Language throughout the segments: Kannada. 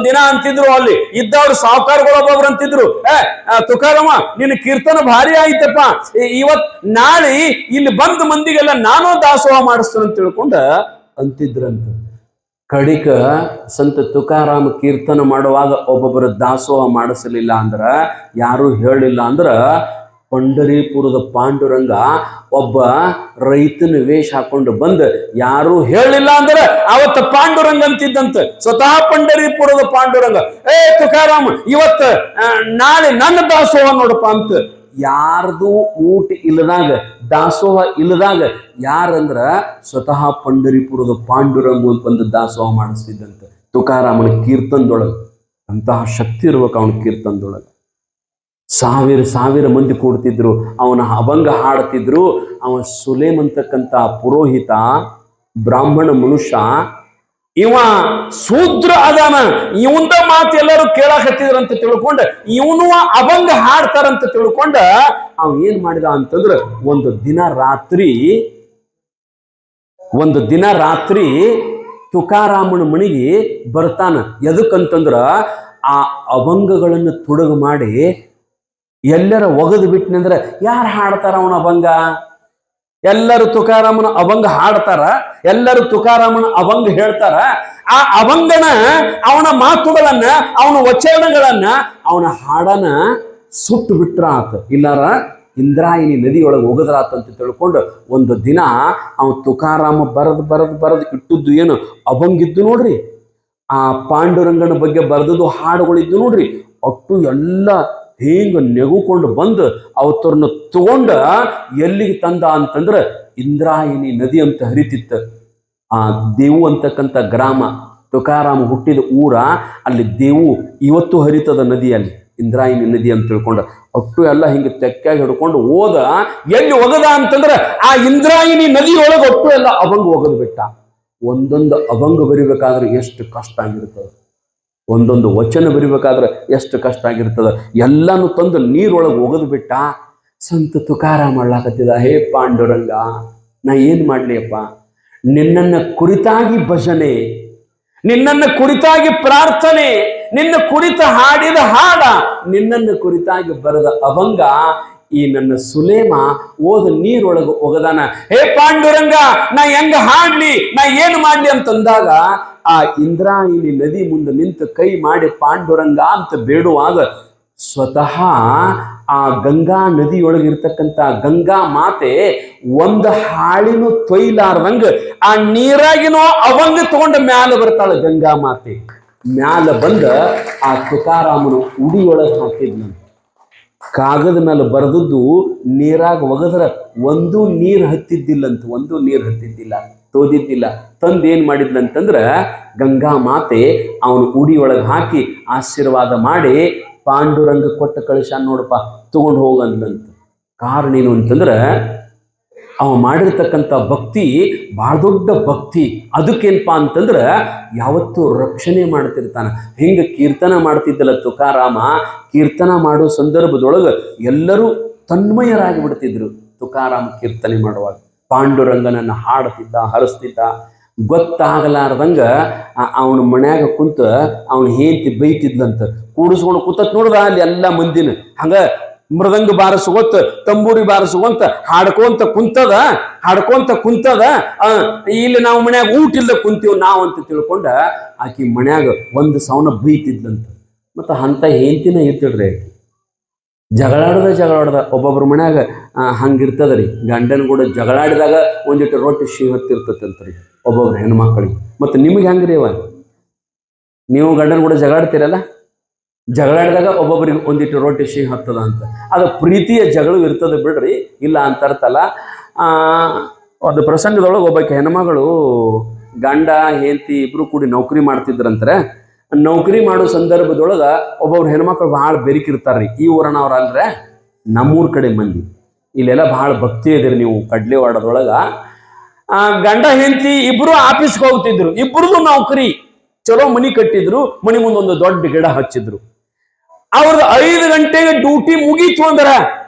ದಿನ ಅಂತಿದ್ರು, ಅಲ್ಲಿ ಇದ್ದವ್ರು ಸಾವುಕಾರಗಳು ಒಬ್ಬೊಬ್ರು ಅಂತಿದ್ರು, ತುಕಾರಮ್ಮ ನಿನ್ನ ಕೀರ್ತನ ಭಾರಿ ಆಯ್ತಪ್ಪ, ಇವತ್ ನಾಳೆ ಇಲ್ಲಿ ಬಂದ ಮಂದಿಗೆಲ್ಲ ನಾನು ದಾಸೋಹ ಮಾಡಿಸ್ತೇನೆ ಅಂತ ತಿಳ್ಕೊಂಡ ಅಂತಿದ್ರಂತ. ಕಡಿಕ ಸಂತ ತುಕಾರಾಮ ಕೀರ್ತನ ಮಾಡುವಾಗ ಒಬ್ಬೊಬ್ಬರು ದಾಸೋಹ ಮಾಡಿಸಲಿಲ್ಲ ಅಂದ್ರ, ಯಾರು ಹೇಳಿಲ್ಲ ಅಂದ್ರ, ಪಂಡರೀಪುರದ ಪಾಂಡುರಂಗ ಒಬ್ಬ ರೈತನ ವೇಷ ಹಾಕೊಂಡು ಬಂದ ಯಾರು ಹೇಳಿಲ್ಲ ಅಂದ್ರೆ ಅವತ್ತ ಪಾಂಡುರಂಗ ಅಂತಿದ್ದಂತ. ಸ್ವತಃ ಪಂಡರೀಪುರದ ಪಾಂಡುರಂಗ, ತುಕಾರಾಮ ಇವತ್ತ ನಾಳೆ ನನ್ನ ದಾಸೋಹ ನೋಡಪ್ಪ ಅಂತ. ಯಾರ್ದು ಊಟ ಇಲ್ಲದಾಗ, ದಾಸೋಹ ಇಲ್ಲದಾಗ ಯಾರಂದ್ರ ಸ್ವತಃ ಪಂಡರೀಪುರದ ಪಾಂಡುರಂಗ ಬಂದು ದಾಸೋಹ ಮಾಡಿಸ್ತಿದ್ದಂತ ತುಕಾರಾಮನ ಕೀರ್ತನದೊಳಗ. ಅಂತಹ ಶಕ್ತಿ ಇರ್ಬೇಕು ಅವನ ಕೀರ್ತನದೊಳಗ. ಸಾವಿರ ಸಾವಿರ ಮಂದಿ ಕೂಡ್ತಿದ್ರು, ಅವನ ಅಭಂಗ ಹಾಡ್ತಿದ್ರು. ಅವ ಸುಲೇಮ್ ಅಂತಕ್ಕಂಥ ಪುರೋಹಿತ, ಬ್ರಾಹ್ಮಣ ಮನುಷ್ಯ, ಇವ ಶೂದ್ರ ಅದಾನ, ಇವಂದ ಮಾತು ಎಲ್ಲರೂ ಕೇಳಾಕತ್ತಿದ್ರಂತ ತಿಳ್ಕೊಂಡ, ಇವನು ಅಭಂಗ ಹಾಡ್ತಾರಂತ ತಿಳ್ಕೊಂಡ ಅವ ಏನ್ ಮಾಡಿದ ಅಂತಂದ್ರ, ಒಂದು ದಿನ ರಾತ್ರಿ ತುಕಾರಾಮನ ಮನೆಗೆ ಬರ್ತಾನ. ಎದಕ್ಕಂತಂದ್ರ ಆ ಅಭಂಗಗಳನ್ನು ತುಡುಗು ಮಾಡಿ ಎಲ್ಲರ ಒಗದು ಬಿಟ್ಟನಂದ್ರ ಯಾರು ಹಾಡ್ತಾರ ಅವನ ಅಭಂಗ? ಎಲ್ಲರೂ ತುಕಾರಾಮನ ಅಭಂಗ ಹಾಡ್ತಾರ, ಎಲ್ಲರೂ ತುಕಾರಾಮನ ಅಭಂಗ ಹೇಳ್ತಾರ. ಆ ಅಭಂಗನ, ಅವನ ಮಾತುಗಳನ್ನ, ಅವನ ವಚನಗಳನ್ನ, ಅವನ ಹಾಡನ ಸುಟ್ಟು ಬಿಟ್ರ ಆತ, ಇಲ್ಲಾರ ಇಂದ್ರಾಯಿನಿ ನದಿಯೊಳಗೆ ಒಗದ್ರಾತಂತ ತಿಳ್ಕೊಂಡು ಒಂದು ದಿನ ಅವ ತುಕಾರಾಮ ಬರದ್ ಇಟ್ಟದ್ದು ಏನು ಅಭಂಗಿದ್ದು ನೋಡ್ರಿ, ಆ ಪಾಂಡುರಂಗನ ಬಗ್ಗೆ ಬರೆದದ್ದು ಹಾಡುಗಳಿದ್ದು ನೋಡ್ರಿ, ಅಟ್ಟು ಎಲ್ಲ ಹಿಂಗ ನೆಗುಕೊಂಡು ಬಂದು ಅವತ್ತವ್ರನ್ನ ತಗೊಂಡ ಎಲ್ಲಿಗೆ ತಂದ ಅಂತಂದ್ರ ಇಂದ್ರಾಯಿನಿ ನದಿ ಅಂತ ಹರಿತಿತ್ತ. ಆ ದೇವು ಅಂತಕ್ಕಂಥ ಗ್ರಾಮ, ತುಕಾರಾಮ ಹುಟ್ಟಿದ ಊರ, ಅಲ್ಲಿ ದೇವು ಇವತ್ತು ಹರಿತದ ನದಿಯಲ್ಲಿ, ಇಂದ್ರಾಯಿನಿ ನದಿ ಅಂತ ತಿಳ್ಕೊಂಡ ಅಟ್ಟು ಎಲ್ಲ ಹಿಂಗೆ ತೆಕ್ಕಾಗಿ ಹಿಡ್ಕೊಂಡು ಓದ. ಎಲ್ಲಿ ಒಗದ ಅಂತಂದ್ರ ಆ ಇಂದ್ರಾಯಿನಿ ನದಿಯೊಳಗೆ ಒಟ್ಟು ಎಲ್ಲ ಅಭಂಗ ಒಗದು ಬಿಟ್ಟ. ಒಂದೊಂದು ಅಭಂಗ ಬರಿಬೇಕಾದ್ರೆ ಎಷ್ಟು ಕಷ್ಟ ಆಗಿರ್ತದೆ, ಒಂದೊಂದು ವಚನ ಬರಿಬೇಕಾದ್ರೆ ಎಷ್ಟು ಕಷ್ಟ ಆಗಿರ್ತದ, ಎಲ್ಲಾನು ತಂದು ನೀರೊಳಗೆ ಒಗದು ಬಿಟ್ಟ. ಸಂತ ತುಕಾರಾಮ ಮಾಡ್ಲಾಕತ್ತಿದ, ಹೇ ಪಾಂಡುರಂಗ, ನಾ ಏನ್ ಮಾಡ್ಲಿಯಪ್ಪ? ನಿನ್ನನ್ನ ಕುರಿತಾಗಿ ಭಜನೆ, ನಿನ್ನನ್ನ ಕುರಿತಾಗಿ ಪ್ರಾರ್ಥನೆ, ನಿನ್ನ ಕುರಿತ ಹಾಡಿದ ಹಾಡ, ನಿನ್ನನ್ನು ಕುರಿತಾಗಿ ಬರೆದ ಅಭಂಗ ಈ ನನ್ನ ಸುಲೇಮ ಓದ ನೀರೊಳಗೆ ಒಗದಾನ. ಹೇ ಪಾಂಡುರಂಗ, ನಾ ಹೆಂಗ ಹಾಡ್ಲಿ, ನಾ ಏನ್ ಮಾಡ್ಲಿ ಅಂತಂದಾಗ ಆ ಇಂದ್ರಾಯಿನಿ ನದಿ ಮುಂದೆ ನಿಂತು ಕೈ ಮಾಡಿ ಪಾಂಡುರಂಗ ಅಂತ ಬೇಡುವಾಗ ಸ್ವತಃ ಆ ಗಂಗಾ ನದಿಯೊಳಗಿರ್ತಕ್ಕಂಥ ಗಂಗಾ ಮಾತೆ ಒಂದು ಹಾಳಿನೂ ತೊಯ್ಲಾರ್ದಂಗ ಆ ನೀರಾಗಿನೋ ಅವಂಗ ತಗೊಂಡ ಮ್ಯಾಲ ಬರ್ತಾಳ ಗಂಗಾ ಮಾತೆ. ಮ್ಯಾಲ ಬಂದ ಆ ತುಕಾರಾಮನ ಉಡಿಯೊಳಗೆ ಹಾಕಿದ್ನಂತ. ಕಾಗದ ಮೇಲೆ ಬರೆದದ್ದು ನೀರಾಗ ಒಗದ್ರ ಒಂದು ನೀರು ಹತ್ತಿದ್ದಿಲ್ಲಂತ, ಒಂದು ನೀರು ಹತ್ತಿದ್ದಿಲ್ಲ, ತೋದಿದ್ದಿಲ್ಲ. ತಂದು ಏನ್ ಮಾಡಿದ್ಲಂತಂದ್ರ ಗಂಗಾ ಮಾತೆ ಅವನ ಉಡಿಯೊಳಗೆ ಹಾಕಿ ಆಶೀರ್ವಾದ ಮಾಡಿ ಪಾಂಡುರಂಗ ಕೊಟ್ಟ ಕಳಿಸ ನೋಡಪ್ಪ, ತಗೊಂಡು ಹೋಗಂದಂತ. ಕಾರಣ ಏನು ಅಂತಂದ್ರ ಅವ ಮಾಡಿರ್ತಕ್ಕಂಥ ಭಕ್ತಿ ಬಹಳ ದೊಡ್ಡ ಭಕ್ತಿ. ಅದಕ್ಕೇನಪ್ಪಾ ಅಂತಂದ್ರ ಯಾವತ್ತೂ ರಕ್ಷಣೆ ಮಾಡ್ತಿರ್ತಾನ. ಹಿಂಗ ಕೀರ್ತನ ಮಾಡ್ತಿದ್ದಲ್ಲ ತುಕಾರಾಮ, ಕೀರ್ತನ ಮಾಡೋ ಸಂದರ್ಭದೊಳಗೆ ಎಲ್ಲರೂ ತನ್ಮಯರಾಗಿ ಬಿಡ್ತಿದ್ರು. ತುಕಾರಾಮ ಕೀರ್ತನೆ ಮಾಡುವಾಗ ಪಾಂಡುರಂಗನನ್ನ ಹಾಡ್ತಿದ್ದ, ಹರಿಸ್ತಿದ್ದ. ಗೊತ್ತಾಗಲಾರ್ದಂಗ ಅವನ ಮನ್ಯಾಗ ಕುಂತ ಅವನ ಹೆಂಡತಿ ಬೈತಿದ್ಲಂತ. ಕೂಡಿಸ್ಕೊಂಡು ಕೂತತ್ ನೋಡ್ದ ಅಲ್ಲಿ ಎಲ್ಲ ಮಂದಿನ ಹಂಗ ಮೃದಂಗ ಬಾರಿಸುವಂತ, ತಂಬೂರಿ ಬಾರಿಸುವಂತ ಹಾಡ್ಕೊಂತ ಕುಂತದ. ಇಲ್ಲಿ ನಾವು ಮನ್ಯಾಗ ಊಟ ಇಲ್ದ ಕುಂತೀವಿ ನಾವು ಅಂತ ತಿಳ್ಕೊಂಡ ಆಕಿ ಮನ್ಯಾಗ ಒಂದು ಸೌನ ಬೈತಿದ್ಲಂತ. ಮತ್ತ ಅಂತ ಹೆಂಡತಿನ ಇರ್ತಿಡ್ರಿ, ಜಗಳಾಡ್ದ ಒಬ್ಬೊಬ್ರ ಮನ್ಯಾಗ ಹಂಗಿರ್ತದ್ರಿ. ಗಂಡನ ಕೂಡ ಜಗಳಾಡಿದಾಗ ಒಂದಿಟ್ಟು ರೊಟ್ಟಿ ಸಿಹಿ ಹತ್ತಿರ್ತದಂತ್ರಿ ಒಬ್ಬೊಬ್ರು ಹೆಣ್ಮಕ್ಳಿಗೆ. ಮತ್ತು ನಿಮ್ಗೆ ಹೆಂಗ್ರಿ ಅವ? ನೀವು ಗಂಡನ ಕೂಡ ಜಗಳಾಡ್ತೀರಲ್ಲ, ಜಗಳಾಡಿದಾಗ ಒಬ್ಬೊಬ್ಬರಿಗೆ ಒಂದಿಟ್ಟು ರೊಟ್ಟಿ ಸಿಹಿ ಹತ್ತದ ಅಂತ. ಅದು ಪ್ರೀತಿಯ ಜಗಳು ಇರ್ತದೆ ಬಿಡ್ರಿ, ಇಲ್ಲ ಅಂತ ಅರ್ಥಲ್ಲ. ಒಂದು ಪ್ರಸಂಗದೊಳಗೆ ಒಬ್ಬಕ್ಕೆ ಹೆಣ್ಮಗಳು ಗಂಡ ಹೆಂಡತಿ ಇಬ್ರು ಕೂಡಿ ನೌಕರಿ ಮಾಡ್ತಿದ್ರಂತಾರೆ. ನೌಕರಿ ಮಾಡೋ ಸಂದರ್ಭದೊಳಗೆ ಒಬ್ಬೊಬ್ರು ಹೆಣ್ಮಕ್ಳು ಭಾಳ ಬೆರಿಕಿರ್ತಾರ್ರಿ. ಈ ಊರನವ್ರ ಅಂದ್ರೆ ನಮ್ಮೂರ್ ಕಡೆ ಮಂದಿ, ಇಲ್ಲೆಲ್ಲ ಭಾಳ ಭಕ್ತಿ ಇದ್ರಿ ನೀವು ಕಡ್ಲಿವಾಡದೊಳಗ. ಗಂಡ ಹೆಂಡತಿ ಇಬ್ರು ಆಫೀಸ್ಗೆ ಹೋಗ್ತಿದ್ರು, ಇಬ್ರದು ನೌಕರಿ, ಚಲೋ ಮನಿ ಕಟ್ಟಿದ್ರು, ಮನಿ ಮುಂದೊಂದು ದೊಡ್ಡ ಗಿಡ ಹಚ್ಚಿದ್ರು. ಅವ್ರದ್ದು 5 ಗಂಟೆಗೆ ಡ್ಯೂಟಿ ಮುಗೀತು ಅಂದ್ರ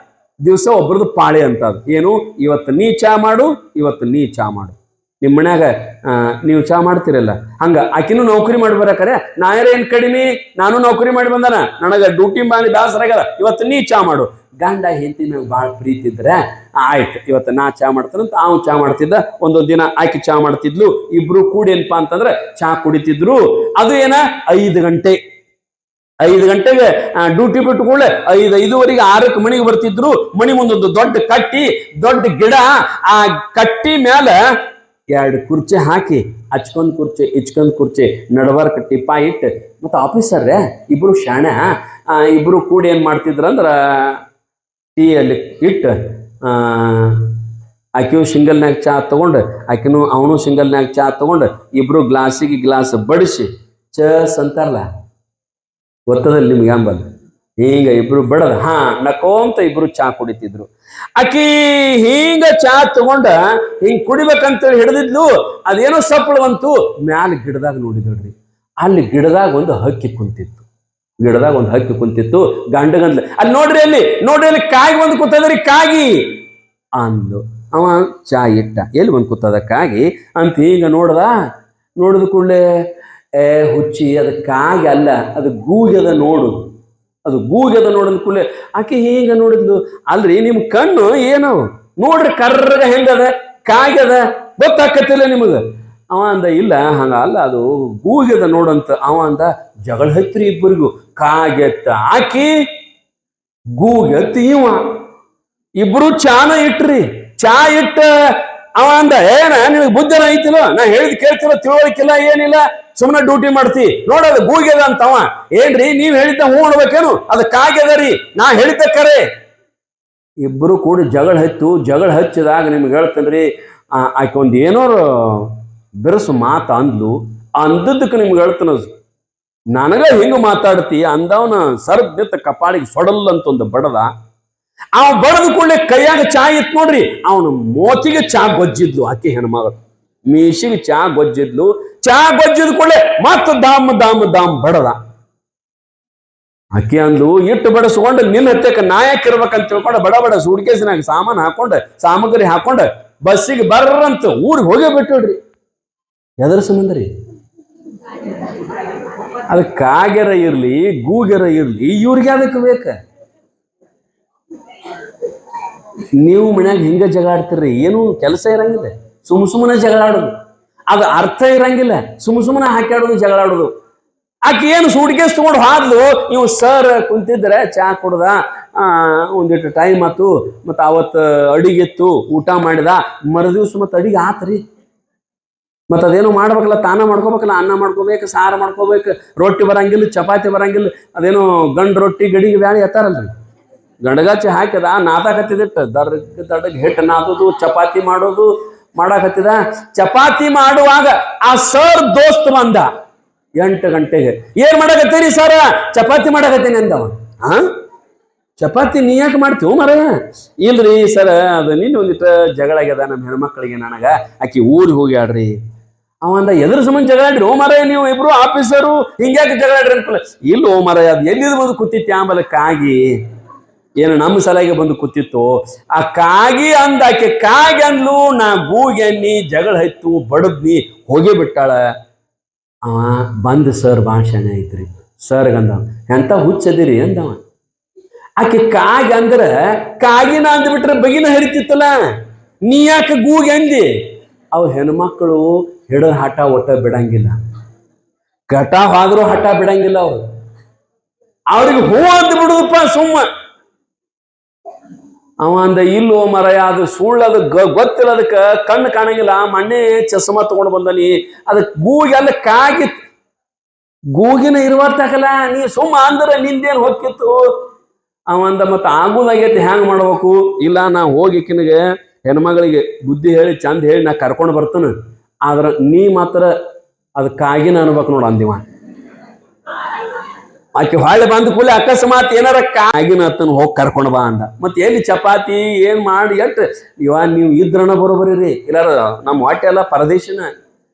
ದಿವಸ ಒಬ್ರದ್ದು ಪಾಳೆ ಅಂತ. ಏನು, ಇವತ್ತು ನೀ ಚಾ ಮಾಡು, ಇವತ್ತು ನೀ ಚಾ ಮಾಡು, ನಿಮ್ಮ ಮನ್ಯಾಗ ನೀವು ಚಾ ಮಾಡ್ತಿರಲ್ಲ ಹಂಗ ಆಕಿನೂ ನೌಕರಿ ಮಾಡಿ ಬರಕರೆ ಏನ್ ಕಡಿಮೆ, ನಾನು ನೌಕರಿ ಮಾಡಿ ಬಂದಾನ, ನನಗ ಡ್ಯೂಟಿ ಮಾಡಿ ಬೇಸರಾಗ್ಯದ, ಇವತ್ತು ನೀ ಚಾ ಮಾಡು. ಗಂಡ ಹೆಂಡತಿ ನಂಗೆ ಭಾಳ ಪ್ರೀತಿ ಇದ್ರೆ ಆಯ್ತು ಇವತ್ತು ನಾ ಚಾ ಮಾಡ್ತಾನಂತ ಅವ್ನು ಚಾ ಮಾಡ್ತಿದ್ದ. ಒಂದೊಂದು ದಿನ ಆಕಿ ಚಾ ಮಾಡ್ತಿದ್ಲು, ಇಬ್ರು ಕೂಡಿ ಏನಪ್ಪಾ ಅಂತಂದ್ರೆ ಚಾ ಕುಡಿತಿದ್ರು. ಅದು ಏನ 5 ಗಂಟೆ 5 ಗಂಟೆಗೆ ಡ್ಯೂಟಿ ಬಿಟ್ಟು ಕೂಡಲೇ 5:05 6 ಮನೆಗೆ ಬರ್ತಿದ್ರು. ಮನಿ ಮುಂದೊಂದು ದೊಡ್ಡ ಕಟ್ಟಿ, ದೊಡ್ಡ ಗಿಡ, ಆ ಕಟ್ಟಿ ಮ್ಯಾಲ 2 ಕುರ್ಚಿ ಹಾಕಿ, ಹಚ್ಕೊಂಡ್ ಕುರ್ಚಿ ಇಚ್ಕೊಂಡ್ ಕುರ್ಚಿ ನಡಬಾರ್ಕ ಟಿಪ್ಪ ಇಟ್ಟು, ಮತ್ತು ಆಫೀಸರ್ ಇಬ್ರು ಶಾಣ ಇಬ್ರು ಕೂಡಿ ಏನ್ ಮಾಡ್ತಿದ್ರಂದ್ರ ಟೀ ಅಲ್ಲಿ ಇಟ್ಟು ಆಕಿಯು ಸಿಂಗಲ್ನಾಗ ಚಾ ತಗೊಂಡು ಆಕಿನೂ ಅವನು ಸಿಂಗಲ್ನಾಗ ಚಾ ತಗೊಂಡು ಇಬ್ರು ಗ್ಲಾಸಿಗೆ ಗ್ಲಾಸ್ ಬಡಿಸಿ ಚಸ್ ಅಂತಾರಲ್ಲ ಗೊತ್ತದಲ್ಲಿ ನಿಮ್ಗೆ ಅಂಬಲ್ ಹಿಂಗ ಇಬ್ರು ಬಡದ ನಕೋಂತ ಇಬ್ರು ಚಾ ಕುಡಿತಿದ್ರು. ಆಕಿ ಹಿಂಗ ಚಾ ತಗೊಂಡ ಹಿಂಗ್ ಕುಡಿಬೇಕಂತೇಳಿ ಹಿಡಿದಿದ್ಲು. ಅದೇನೋ ಸಪ್ಪಳವಂತು ಮ್ಯಾಲ ಗಿಡದಾಗ ನೋಡಿದಳ್ರಿ, ಅಲ್ಲಿ ಗಿಡದಾಗ ಒಂದು ಹಕ್ಕಿ ಕುಂತಿತ್ತು. ಗಂಡಗಂದ್ಲ ಅಲ್ಲಿ ನೋಡ್ರಿ ಅಲ್ಲಿ ಕಾಗಿ ಒಂದು ಕೂತದ್ರಿ, ಕಾಗಿ ಅಂದ್ಲು. ಅವ ಚಾ ಇಟ್ಟ, ಎಲ್ಲಿ ಬಂದು ಕೂತದ ಕಾಗಿ ಅಂತ ಹಿಂಗ ನೋಡಿದ ಕೂಡಲೇ ಹುಚ್ಚಿ ಅದು ಕಾಗಿ ಅಲ್ಲ, ಅದು ಗೂಗ್ಯದ ನೋಡು, ಅದು ಗೂಗ್ಯದ ನೋಡಿದ ಕೂಡಲೇ ಆಕೆ ಹಿಂಗ ನೋಡಿದ್ಲು. ಅಲ್ರಿ ನಿಮ್ ಕಣ್ಣು ಏನು ನೋಡ್ರಿ ಕರ್ರಗ ಹೆಂಗದ, ಕಾಗ್ಯದ ಗೊತ್ತಾಕತ್ತಿಲ್ಲ ನಿಮಗ. ಅವ ಅಂದ ಇಲ್ಲ ಹಂಗ ಅಲ್ಲ, ಅದು ಗೂಗ್ಯದ ನೋಡಂತ. ಅವ ಅಂದ ಜಗಳ ಹತ್ರಿ ಇಬ್ಬರಿಗೂ. ಕಾಗೆತ್ತ ಆಕಿ, ಗೂಗೆತ್ತ ಇವ, ಇಬ್ರು ಚಾನ ಇಟ್ರಿ. ಚಾ ಇಟ್ಟ ಅವ ಅಂದ ಏನ ನಿನಗೆ ಬುದ್ಧನ ಐತಿಲ್ಲ, ನಾ ಹೇಳಿದ್ ಕೇಳ್ತಿಲ್ಲ, ತಿಳುವಳಿಕಿಲ್ಲ, ಏನಿಲ್ಲ, ಸುಮ್ಮನೆ ಡ್ಯೂಟಿ ಮಾಡ್ತಿ ನೋಡೋದು ಗೂಗ್ಯದ ಅಂತವ. ಏನ್ರಿ ನೀವ್ ಹೇಳಿದ್ದ ಹೂ ಅನ್ಬೇಕೇನು, ಅದು ಕಾಗ್ಯದರಿ, ನಾ ಹೇಳಿದ್ದ ಕರೆ. ಇಬ್ರು ಕೂಡಿ ಜಗಳ ಹಚ್ಚಿದಾಗ ನಿಮ್ಗೆ ಹೇಳ್ತೇನ್ರಿ, ಆಕೆ ಒಂದು ಏನೋ ಬೆರಸು ಮಾತ ಅಂದ್ಲು. ಅಂದದ್ದಕ್ಕೆ ನಿಮ್ಗೆ ಹೇಳ್ತಾನ, ನನಗ ಹಿಂಗ ಮಾತಾಡ್ತಿ ಅಂದವನ ಸರ್ಬಿತ್ತ ಕಪಾಳಿಗೆ ಸೊಡಲ್ ಅಂತ ಒಂದು ಬಡದ. ಅವ ಬಡದ ಕೂಡಲೇ ಕೈಯಾಗ ಚಾ ಇತ್ತು ನೋಡ್ರಿ, ಅವನ ಮೋತಿಗೆ ಚಾ ಗೊಜ್ಜಿದ್ಲು ಆಕೆ ಹೆಣ್ಮಗಳು, ಮೀಸಿಗೆ ಚಾ ಗೊಜ್ಜಿದ್ಲು. ಚಾ ಗೊಜ್ಜಿದ ಕೂಡಲೇ ಮತ್ತ ದಾಮ್ ಬಡದ. ಆಕೆ ಅಂದ್ಲು ಇಟ್ಟು ಬಡಸ್ಕೊಂಡು ನಿನ್ನ ಹತ್ತಕ್ಕೆ ನಾಯಕ್ ಇರ್ಬೇಕಂತ ತಿಳ್ಕೊಂಡು ಬಡ ಸೂಡ್ಕೇಸಿನಾಗ ಸಾಮಗ್ರಿ ಹಾಕೊಂಡು ಬಸ್ಸಿಗೆ ಬರ್ರಂತ ಊರಿಗೆ ಹೋಗೇ ಬಿಟ್ಟೋಡ್ರಿ. ಎದರ ಸಂಬಂಧ ರೀ? ಅದು ಕಾಗೆರ ಇರ್ಲಿ ಗೂಗೆರ ಇರ್ಲಿ, ಇವ್ರಿಗೆ ಅದಕ್ಕೆ ಬೇಕ. ನೀವು ಮನ್ಯಾಗ ಹಿಂಗ ಜಗಳಾಡ್ತಿರ್ರಿ, ಏನು ಕೆಲಸ ಇರಂಗಿಲ್ಲ, ಸುಮ್ಮನೆ ಜಗಳಾಡೋದು, ಅದು ಅರ್ಥ ಇರಂಗಿಲ್ಲ, ಸುಮ್ಮನೆ ಹಾಕ್ಯಾಡೋದು ಜಗಳಾಡೋದು. ಆಕೆ ಏನು ಸೂಟ್ಕೇಸ್ ತಗೊಂಡು ಹಾದ್ಲು. ಇವ್ ಸರ್ ಕುಂತಿದ್ರೆ ಚಾ ಕುಡ್ದ, ಒಂದಿಟ್ಟು ಟೈಮ್ ಆತು, ಮತ್ತು ಅವತ್ತು ಅಡಿಗೆತ್ತು, ಊಟ ಮಾಡಿದ. ಮರುದಿವ್ಸ ಮತ್ತೆ ಅಡಿಗೆ ಆತ್ರಿ, ಮತ್ತು ಅದೇನೋ ಮಾಡ್ಬೇಕಲ್ಲ, ತಾನ ಮಾಡ್ಕೋಬೇಕಲ್ಲ, ಅನ್ನ ಮಾಡ್ಕೋಬೇಕು, ಸಾರು ಮಾಡ್ಕೋಬೇಕು, ರೊಟ್ಟಿ ಬರಂಗಿಲ್ಲ, ಚಪಾತಿ ಬರಂಗಿಲ್ಲ. ಅದೇನೋ ಗಂಡು ರೊಟ್ಟಿ ಗಡಿಗೆ ಬ್ಯಾಳಿ ಎತ್ತಾರಲ್ರಿ, ಗಂಡಗಾಚಿ ಹಾಕಿದ ನಾದಾಕತ್ತಿದಿಟ್ಟು ದಡ್ಡಗೆ ಹಿಟ್ಟು ನಾದೋದು, ಚಪಾತಿ ಮಾಡೋದು ಮಾಡಾಕತ್ತಿದ. ಚಪಾತಿ ಮಾಡುವಾಗ ಆ ಸರ್ ದೋಸ್ತ್ ಬಂದ 8 ಗಂಟೆಗೆ. ಏನ್ ಮಾಡಕತ್ತೀರಿ ಸರ? ಚಪಾತಿ ಮಾಡಕತ್ತೀನಿ ಅಂದವ. ಚಪಾತಿ ನೀ ಯಾಕೆ ಮಾಡ್ತೀವಿ ಮರ? ಇಲ್ರಿ ಸರ, ಅದು ನಿನ್ನ ಒಂದಿಟ್ಟು ಜಗಳ ಆಗ್ಯದ ನಮ್ಮ ಹೆಣ್ಮಕ್ಳಿಗೆ, ನನಗ ಆಕಿ ಊರಿಗೆ ಹೋಗ್ಯಾಡ್ರಿ. ಅವಂದ ಎದ್ರ ಸಂಬಂಧ ಜಗಳಾಡ್ರಿ ಓ ಮರ ನೀವು ಇಬ್ರು ಆಫೀಸರು, ಹಿಂಗ್ಯಾಕೆ ಜಗಳಾಡ್ರಿ ಅಂತ. ಇಲ್ಲ ಓ ಮರ, ಅದು ಎಲ್ಲಿದ್ ಬಂದು ಕೂತಿತ್ತು ಆಮೇಲೆ ಕಾಗಿ, ಏನು ನಮ್ಮ ಸಲಾಗಿ ಬಂದು ಕೂತಿತ್ತು. ಆ ಕಾಗಿ ಅಂದ, ಆಕೆ ಕಾಗಿ ಅಂದ್ಲು, ನಾ ಗೂಗೆನ್ನಿ, ಜಗಳ ಹತ್ತು, ಬಡದ್ನಿ, ಹೋಗೇ ಬಿಟ್ಟಾಳ. ಅವ ಬಂದ್ ಸರ್ ಭಾಷಣ ಐತ್ರಿ, ಸರ್ಗಂದವ ಎಂತ ಹುಚ್ಚದಿರಿ ಅಂದವ. ಆಕೆ ಕಾಗಿ ಅಂದ್ರ ಕಾಗಿನ ಅಂದ್ಬಿಟ್ರೆ ಬಗಿನ ಹರಿತಿತ್ತಲ್ಲ, ನೀ ಯಾಕೆ ಗೂಗೆ ಅಂದಿ? ಅವು ಹೆಣ್ಮಕ್ಳು ಹಿಡೋ ಹಠ ಒಟ್ಟ ಬಿಡಂಗಿಲ್ಲ, ಘಟ ಆದ್ರೂ ಹಠ ಬಿಡಂಗಿಲ್ಲ. ಅವ್ರಿಗೆ ಹೂ ಅಂತ ಬಿಡುದಪ್ಪ ಸುಮ್ಮ. ಅವ ಅಂದ ಇಲ್ಲೋ ಮರಯ, ಅದು ಸುಳ್ಳದು, ಗೊತ್ತಿಲ್ಲ, ಅದಕ್ಕೆ ಕಣ್ಣು ಕಾಣಂಗಿಲ್ಲ, ಮಣ್ಣೆ ಚಸ್ಮಾ ತಗೊಂಡು ಬಂದನಿ, ಅದಕ್ಕೆ ಗೂಗೆಲ್ಲ ಕಾಗಿ ಗೂಗಿನ ಇರುವತ್ತಾಕಲ್ಲ, ನೀ ಸುಮ್ಮ ಅಂದ್ರೆ ನಿಂದೇನು ಹೊಕ್ಕಿತ್ತು. ಅವಂದ ಮತ್ತೆ ಆಗುದಾಗೈತಿ, ಹ್ಯಾಂಗ ಮಾಡ್ಬೇಕು? ಇಲ್ಲ ನಾ ಹೋಗಿ ಕಿನಗೆ ಹೆಣ್ಮಗಳಿಗೆ ಬುದ್ಧಿ ಹೇಳಿ ಚಂದ ಹೇಳಿ ನಾ ಕರ್ಕೊಂಡು ಬರ್ತಾನೆ, ಆದ್ರೆ ನೀ ಮಾತ್ರ ಅದು ಕಾಗಿನ ಅನ್ಬೇಕು ನೋಡು ಅಂದಿವ. ಆಕೆ ಹೊಳ್ಳಿ ಬಂದ ಕೂಡಲೇ ಅಕಸ್ಮಾತ್ ಏನಾರ ಕಾಗಿನ ಹತ್ತನ ಹೋಗಿ ಕರ್ಕೊಂಡು ಬಾ ಅಂದ. ಮತ್ತೆ ಎಲ್ಲಿ ಚಪಾತಿ ಏನ್ ಮಾಡಿ ಎಟ್ಟು ನೀವು ಇದ್ರನ ಬರೋಬರಿ. ಇಲ್ಲಾರ ನಮ್ಮ ಹೊಟ್ಟೆ ಎಲ್ಲ ಪರದೇಶನ.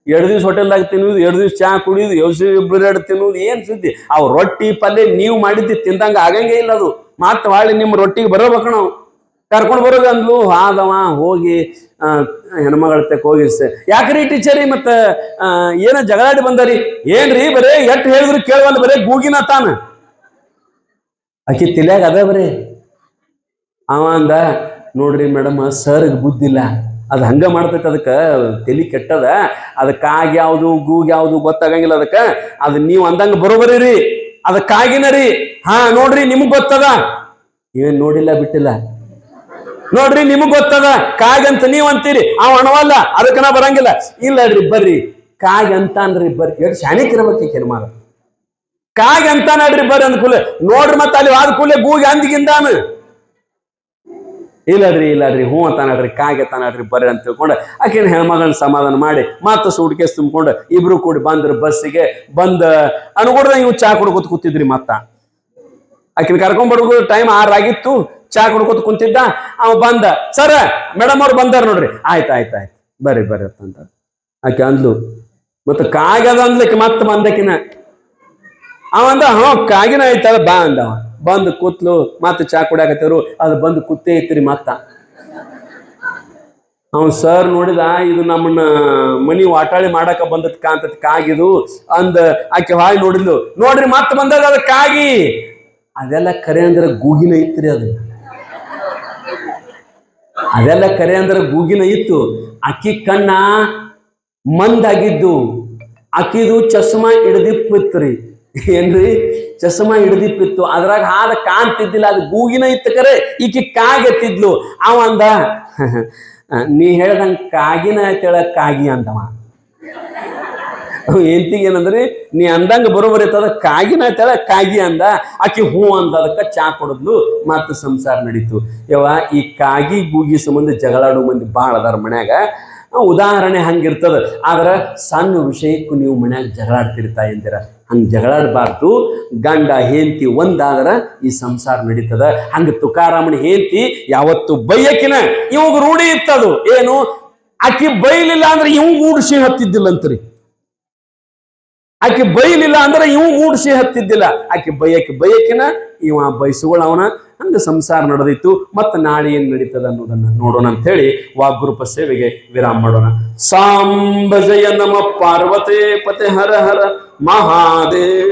2 ದಿವ್ಸ ಹೋಟೆಲ್ದಾಗ ತಿನ್ನುವುದು, 2 ದಿವ್ಸ ಚಾ ಕುಡಿಯುದು, 2 ಬ್ರೆಡ್ ತಿನ್ನುವುದು, ಏನ್ ಸುದ್ದಿ? ಅವ್ ರೊಟ್ಟಿ ಪಲ್ಯ ನೀವು ಮಾಡಿದ್ದು ತಿಂದಂಗ ಆಗಂಗೇ ಇಲ್ಲ. ಅದು ಮತ್ತೆ ಹೊಳ್ಳಿ ನಿಮ್ಮ ರೊಟ್ಟಿಗೆ ಬರೋಬೇಕು ನಾವು. ಕರ್ಕೊಂಡು ಬರೋದು ಅಂದ್ಲು. ಆದವ ಹೋಗಿ ಹೆಣ್ಮಗಳ ತಕ್ಕ ಹೋಗಿ ಯಾಕ್ರಿ ಟೀಚರಿ ಮತ್ತ ಏನ ಜಗಳಾಡಿ ಬಂದಾರಿ? ಏನ್ರಿ ಬರೇ ಎಟ್ ಹೇಳಿದ್ರು ಕೇಳವಲ್ಲ, ಬರೇ ಗೂಗಿನ ತಾನ. ಆಕಿ ತಿಲ್ಯಾಗ ಅದ ಬರೀ. ಅವ ಅಂದ, ನೋಡ್ರಿ ಮೇಡಮ್ ಸರ್ಗ್ ಬುದ್ಧಿಲ್ಲ, ಅದು ಹಂಗ ಮಾಡ್ತೈತೆ, ಅದಕ್ಕೆ ತಲಿ ಕೆಟ್ಟದ, ಅದಕ್ಕಾಗಿ ಯಾವುದು ಗೂಗ್ ಯಾವುದು ಗೊತ್ತಾಗಂಗಿಲ್ಲ ಅದಕ್ಕೆ. ಅದು ನೀವು ಅಂದಂಗ ಬರೋಬರಿ ರೀ, ಅದಕ್ಕಾಗಿನ ರೀ. ಹಾ ನೋಡ್ರಿ ನಿಮಗ್ ಗೊತ್ತದ. ಏನ್ ನೋಡಿಲ್ಲ ಬಿಟ್ಟಿಲ್ಲ ನೋಡ್ರಿ, ನಿಮಗ್ ಗೊತ್ತದ. ಕಾಗಂತ ನೀವ್ ಅಂತೀರಿ, ಅವ ಅಣವಲ್ಲ, ಅದಕ್ಕನ ಬರಂಗಿಲ್ಲ. ಇಲ್ಲಡ್ರಿ ಬರ್ರಿ ಕಾಗಿ ಅಂತಾನ್ರಿ, ಬರ್ರಿ. ಎಷ್ಟು ಶಾಣಿಕಿರ್ಬೇಕು ಕೆನ್ಮಾರ. ಕಾಗಿ ಅಂತಾನಡ್ರಿ ಬರ್ರಿ ಅಂದ ಕೂಲೆ ನೋಡ್ರಿ, ಮತ್ತೆ ಅಲ್ಲಿ ಆದ ಕೂಲೆ ಗೂಗಿ ಅಂದಿಗಿಂದಾನು ಇಲ್ಲಡ್ರಿ ಹ್ಞೂ ಅಂತಾನಡ್ರಿ, ಕಾಗೆ ತಾನಡ್ರಿ ಬರ್ರಿ ಅಂತ ತಿಳ್ಕೊಂಡು ಆಕಿನ ಹೆಣ್ಮಗಳನ್ನ ಸಮಾಧಾನ ಮಾಡಿ ಮತ್ತೆ ಸೂಟ್ಕೇಸ್ ತುಂಬಿಕೊಂಡು ಇಬ್ರು ಕೂಡಿ ಬಂದ್ರು ಬಸ್ಸಿಗೆ. ಬಂದ ಅನುಗುಡ್ದ ಇವ್ ಚಾ ಕುಡ್ಕೊತ ಕೂತಿದ್ರಿ. ಮತ್ತ ಆಕಿನ ಕರ್ಕೊಂಡ್ ಬರೋದು ಟೈಮ್ 6 ಆಗಿತ್ತು. ಚಾ ಕುಡ್ಕೊತ ಕುಂತಿದ್ದ. ಅವ ಬಂದ, ಸರ ಮೇಡಮ್ ಅವ್ರು ಬಂದಾರ ನೋಡ್ರಿ. ಆಯ್ತು ಬರ್ರಿ ಅಂತಂದ. ಆಕೆ ಅಂದ್ಲು, ಮತ್ತ ಕಾಗದ ಅಂದ್ಲಿಕ್ಕೆ ಮತ್ತೆ ಬಂದಕಿನ. ಅವಂದ ಕಾಗಿನ ಐತದ ಬಾ ಅಂದವ. ಬಂದು ಕೂತ್ಲು. ಮತ್ತೆ ಚಾ ಕುಡಿಯಾಕತ್ತರು. ಅದು ಬಂದು ಕೂತೇ ಐತ್ರಿ. ಮತ್ತ ಅವನ್ ಸರ್ ನೋಡಿದ, ಇದು ನಮ್ಮನ್ನ ಮನಿ ವಾಟಾಳಿ ಮಾಡಾಕ ಬಂದತ್ ಕಾಂತತ್ ಕಾಗಿದು ಅಂದ. ಆಕೆ ಹಾಯ್ ನೋಡಿದ್ಲು. ನೋಡ್ರಿ ಮತ್ತೆ ಬಂದದ ಅದ ಕಾಗಿ. ಅದೆಲ್ಲ ಕರೆ ಅಂದ್ರೆ ಗೂಗಿನ ಇತ್ರಿ. ಅದೆಲ್ಲ ಕರೆ ಅಂದ್ರೆ ಗೂಗಿನ ಇತ್ತು. ಅಕ್ಕಿ ಕಣ್ಣ ಮಂದಾಗಿದ್ದು, ಅಕ್ಕಿದು ಚಸ್ಮಾ ಹಿಡ್ದಿಪ್ಪಿತ್ರಿ. ಏನ್ರಿ? ಚಸ್ಮಾ ಹಿಡ್ದಿಪ್ಪಿತ್ತು. ಅದ್ರಾಗ ಹಾದ ಕಾಣ್ತಿದ್ದಿಲ್ಲ, ಅದು ಗೂಗಿನ ಇತ್ತು ಕರೆ. ಈಕಿ ಕಾಗೆತ್ತಿದ್ಲು. ಅವ ಅಂದ, ನೀ ಹೇಳ್ದಂಗ ಕಾಗಿನ ಅಂತೇಳ ಕಾಗಿ ಅಂತವ. ಎಂತಿಗೆ ಏನಂದ್ರಿ, ನೀ ಅಂದಂಗ ಬರೋಬರಿ ಇರ್ತದ, ಕಾಗಿನ ಅಂತೇಳ ಕಾಗಿ ಅಂದ. ಆಕಿ ಹೂ ಅಂದ. ಅದಕ್ಕ ಚಾ ಕೊಡದ್ಲು. ಮತ್ತೆ ಸಂಸಾರ ನಡೀತು. ಈ ಕಾಗಿ ಗೂಗಿ ಸಂಬಂಧ ಜಗಳಾಡೋ ಮಂದಿ ಬಾಳ ಅದಾರ ಮನ್ಯಾಗ. ಉದಾಹರಣೆ ಹಂಗಿರ್ತದ. ಆದ್ರ ಸಣ್ಣ ವಿಷಯಕ್ಕೂ ನೀವು ಮನ್ಯಾಗ ಜಗಳಾಡ್ತಿರ್ತಾ ಎಂದಿರ. ಹಂಗ ಜಗಳಾಡಬಾರ್ದು. ಗಂಡ ಹೆಂಡತಿ ಒಂದಾದ್ರ ಈ ಸಂಸಾರ ನಡೀತದ. ಹಂಗ ತುಕಾರಾಮನ ಹೆಂಡತಿ ಯಾವತ್ತು ಬೈಯಕಿನ ಇವಾಗ ರೂಢಿ ಇತ್ತದು. ಏನು? ಆಕಿ ಬೈಲಿಲ್ಲ ಅಂದ್ರೆ ಇವ್ ಗೂಡ್ಸಿ ಹತ್ತಿದ್ದಿಲ್ಲಂತ್ರಿ. ಆಕೆ ಬೈಲಿಲ್ಲ ಅಂದ್ರೆ ಇವ್ ಗೂಡ್ಸಿ ಹತ್ತಿದ್ದಿಲ್ಲ. ಆಕೆ ಬೈಯಕಿನ ಇವ ಬೈಸುಗಳವನ. ಹಂಗ ಸಂಸಾರ ನಡೆದಿತ್ತು. ಮತ್ತೆ ನಾಳೆ ಏನ್ ನಡೀತದ ಅನ್ನೋದನ್ನ ನೋಡೋಣ ಅಂತ ಹೇಳಿ ವಾಗ್ರೂಪ ಸೇವೆಗೆ ವಿರಾಮ ಮಾಡೋಣ. ಸಾಂಬ ಜಯ ನಮ ಪಾರ್ವತೇ ಪತೆ ಹರ ಹರ ಮಹಾದೇವ.